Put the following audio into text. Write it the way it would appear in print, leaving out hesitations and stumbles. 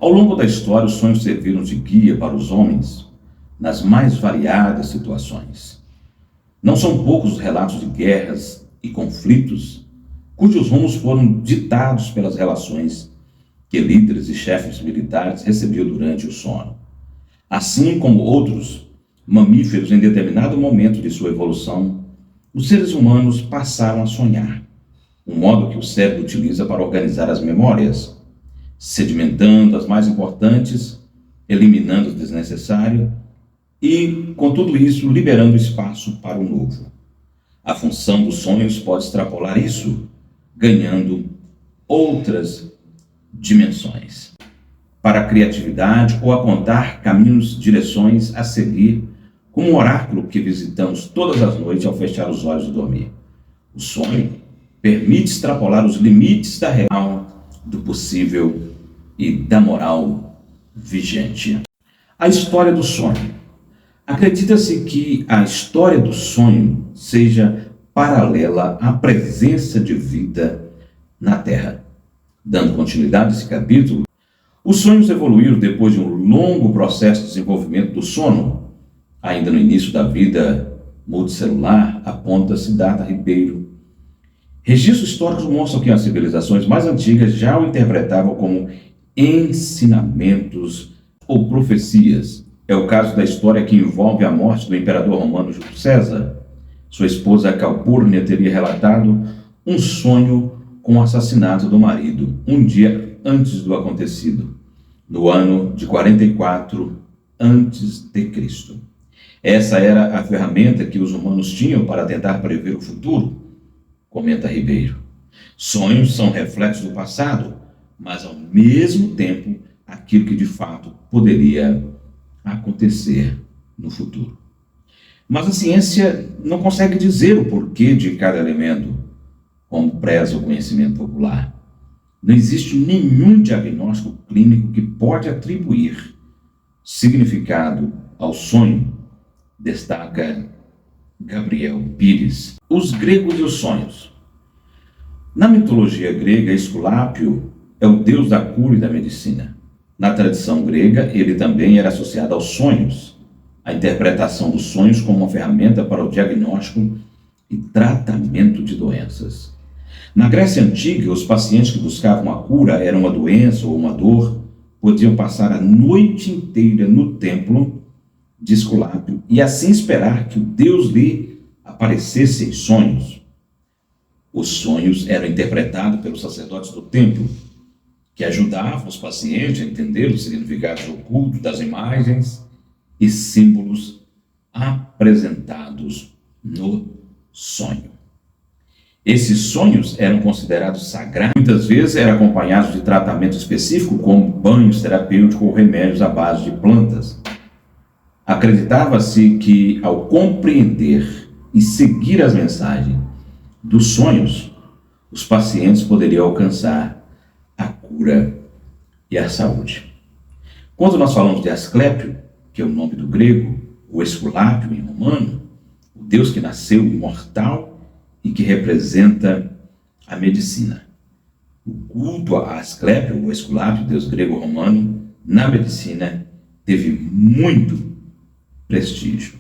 Ao longo da história, os sonhos serviram de guia para os homens nas mais variadas situações. Não são poucos os relatos de guerras e conflitos cujos rumos foram ditados pelas relações que líderes e chefes militares recebiam durante o sono. Assim como outros mamíferos, em determinado momento de sua evolução, os seres humanos passaram a sonhar, um modo que o cérebro utiliza para organizar as memórias, sedimentando as mais importantes, eliminando o desnecessário e, com tudo isso, liberando espaço para o novo. A função dos sonhos pode extrapolar isso, ganhando outras dimensões para a criatividade ou apontar caminhos, direções a seguir, como um oráculo que visitamos todas as noites ao fechar os olhos e dormir. O sonho permite extrapolar os limites da real, do possível e da moral vigente. A história do sonho. Acredita-se que a história do sonho seja paralela à presença de vida na Terra. Dando continuidade a esse capítulo, os sonhos evoluíram depois de um longo processo de desenvolvimento do sono. Ainda no início da vida multicelular, aponta Siddhartha Ribeiro. Registros históricos mostram que as civilizações mais antigas já o interpretavam como ensinamentos ou profecias. É o caso da história que envolve a morte do imperador romano Júlio César. Sua esposa Calpurnia teria relatado um sonho com o assassinato do marido, um dia antes do acontecido, no ano de 44 a.C. Essa era a ferramenta que os humanos tinham para tentar prever o futuro, comenta Ribeiro. Sonhos são reflexos do passado, mas ao mesmo tempo aquilo que de fato poderia acontecer no futuro. Mas a ciência não consegue dizer o porquê de cada elemento, como preza o conhecimento popular. Não existe nenhum diagnóstico clínico que pode atribuir significado ao sonho, destaca Gabriel Pires. Os gregos e os sonhos. Na mitologia grega, Esculápio é o deus da cura e da medicina. Na tradição grega, ele também era associado aos sonhos, a interpretação dos sonhos como uma ferramenta para o diagnóstico e tratamento de doenças. Na Grécia Antiga, os pacientes que buscavam a cura eram uma doença ou uma dor, podiam passar a noite inteira no templo de Esculápio e assim esperar que o Deus lhe aparecesse em sonhos. Os sonhos eram interpretados pelos sacerdotes do templo, que ajudavam os pacientes a entender os significados ocultos das imagens e símbolos apresentados no sonho. Esses sonhos eram considerados sagrados, muitas vezes eram acompanhados de tratamento específico, como banhos terapêuticos ou remédios à base de plantas. Acreditava-se que, ao compreender e seguir as mensagens dos sonhos, os pacientes poderiam alcançar a cura e a saúde. Quando nós falamos de Asclépio, que é o nome do grego, o Esculápio em romano, o Deus que nasceu imortal e que representa a medicina. O culto a Asclépio, o Esculápio, Deus grego romano, na medicina teve muito prestígio.